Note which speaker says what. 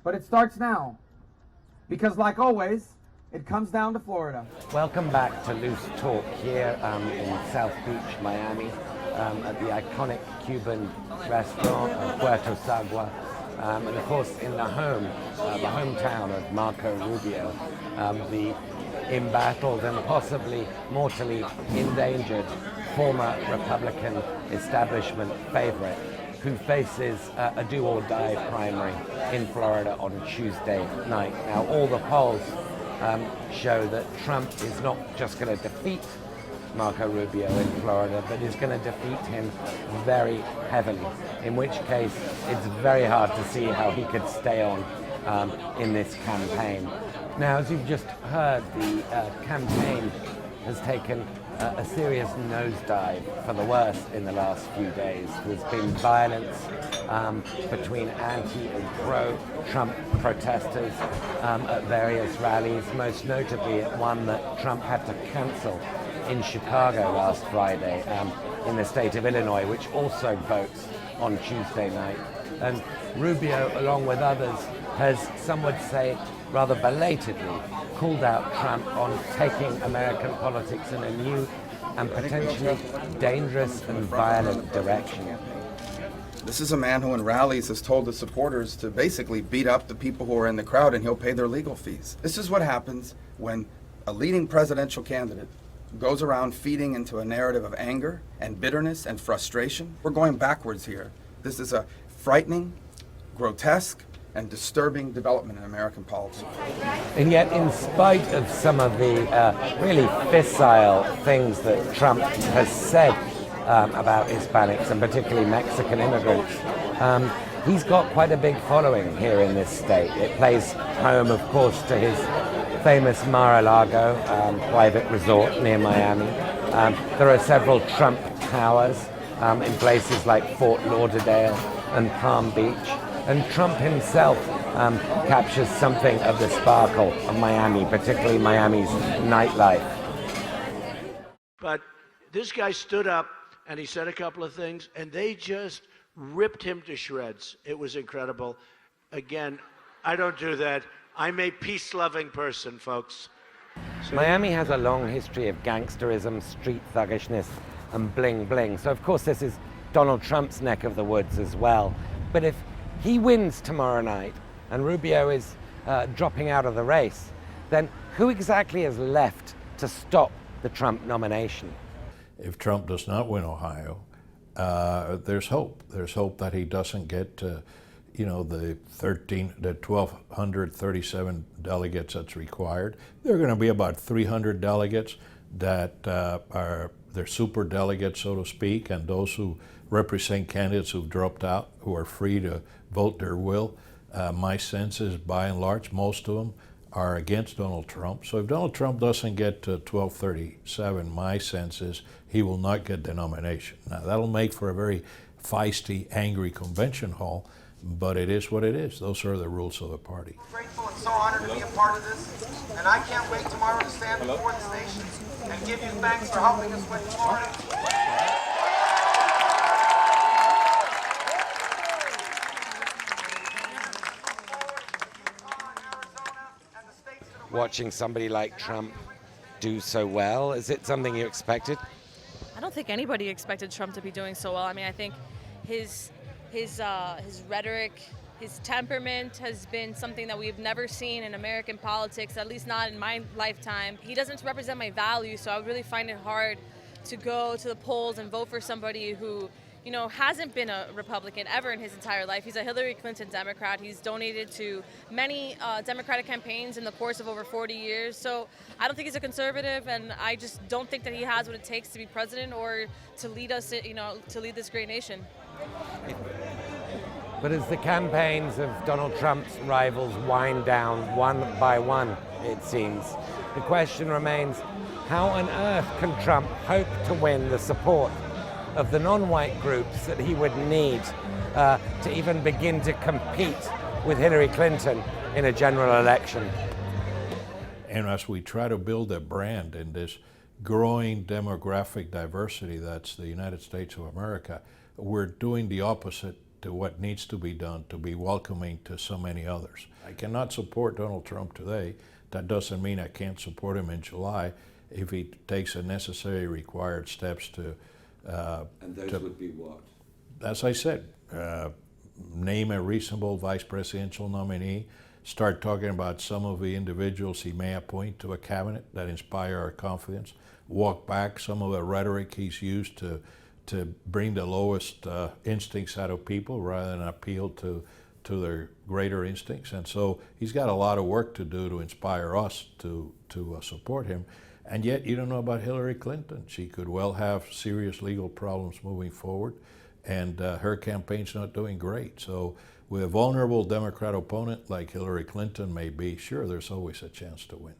Speaker 1: But it starts now. Because like always, it comes down to Florida.
Speaker 2: Welcome back to Luce Talk here in South Beach, Miami, at the iconic Cuban restaurant of Puerto Sagua, and of course in the hometown of Marco Rubio, the embattled and possibly mortally endangered former Republican establishment favorite, who faces a do-or-die primary in Florida on Tuesday night. Now, all the polls show that Trump is not just going to defeat Marco Rubio in Florida, but is going to defeat him very heavily, in which case it's very hard to see how he could stay on in this campaign. Now, as you've just heard, the campaign has taken a serious nosedive for the worse in the last few days. There's been violence between anti and pro-Trump protesters at various rallies, most notably at one that Trump had to cancel in Chicago last Friday, in the state of Illinois, which also votes on Tuesday night. And Rubio, along with others, has, some would say, rather belatedly called out Trump on taking American politics in a new and potentially dangerous and violent direction.
Speaker 3: This is a man who in rallies has told his supporters to basically beat up the people who are in the crowd and he'll pay their legal fees. This is what happens when a leading presidential candidate goes around feeding into a narrative of anger and bitterness and frustration. We're going backwards here. This is a frightening, grotesque, and disturbing development in American politics.
Speaker 2: And yet, in spite of some of the really facile things that Trump has said about Hispanics, and particularly Mexican immigrants, he's got quite a big following here in this state. It plays home, of course, to his famous Mar-a-Lago private resort near Miami. There are several Trump towers in places like Fort Lauderdale and Palm Beach. And Trump himself captures something of the sparkle of Miami, particularly Miami's nightlife.
Speaker 4: But this guy stood up and he said a couple of things, and they just ripped him to shreds. It was incredible. Again, I don't do that. I'm a peace-loving person, folks. So
Speaker 2: Miami has a long history of gangsterism, street thuggishness, and bling-bling. So, of course, this is Donald Trump's neck of the woods as well. But if he wins tomorrow night and Rubio is dropping out of the race, then who exactly is left to stop the Trump nomination?
Speaker 5: If Trump does not win Ohio, there's hope. There's hope that he doesn't get the 1,237 delegates that's required. There are going to be about 300 delegates that are they're super delegates, so to speak, and those who represent candidates who've dropped out, who are free to vote their will. My sense is, by and large, most of them are against Donald Trump. So if Donald Trump doesn't get to 1237, my sense is he will not get the nomination. Now, that'll make for a very feisty, angry convention hall, but it is what it is. Those are the rules of the party.
Speaker 6: I'm grateful and so honored to be a part of this, and I can't wait tomorrow to stand before this nation and give you thanks for helping us win Florida.
Speaker 2: Watching somebody like Trump do so well, is it something you expected?
Speaker 7: I don't think anybody expected Trump to be doing so well. I mean, I think his rhetoric, his temperament has been something that we've never seen in American politics, at least not in my lifetime. He doesn't represent my values, so I would really find it hard to go to the polls and vote for somebody who, hasn't been a Republican ever in his entire life. He's a Hillary Clinton Democrat. He's donated to many Democratic campaigns in the course of over 40 years. So I don't think he's a conservative, and I just don't think that he has what it takes to be president or to lead us, to lead this great nation.
Speaker 2: But as the campaigns of Donald Trump's rivals wind down one by one, it seems, the question remains, how on earth can Trump hope to win the support of the non-white groups that he would need to even begin to compete with Hillary Clinton in a general election?
Speaker 5: And as we try to build a brand in this growing demographic diversity that's the United States of America, we're doing the opposite to what needs to be done to be welcoming to so many others. I cannot support Donald Trump today. That doesn't mean I can't support him in July if he takes the necessary required steps to.
Speaker 8: And those would be what?
Speaker 5: As I said, name a reasonable vice presidential nominee, start talking about some of the individuals he may appoint to a cabinet that inspire our confidence, walk back some of the rhetoric he's used to bring the lowest instincts out of people rather than appeal to their greater instincts. And so he's got a lot of work to do to inspire us to support him. And yet you don't know about Hillary Clinton. She could well have serious legal problems moving forward, and her campaign's not doing great. So with a vulnerable Democrat opponent like Hillary Clinton may be, sure, there's always a chance to win.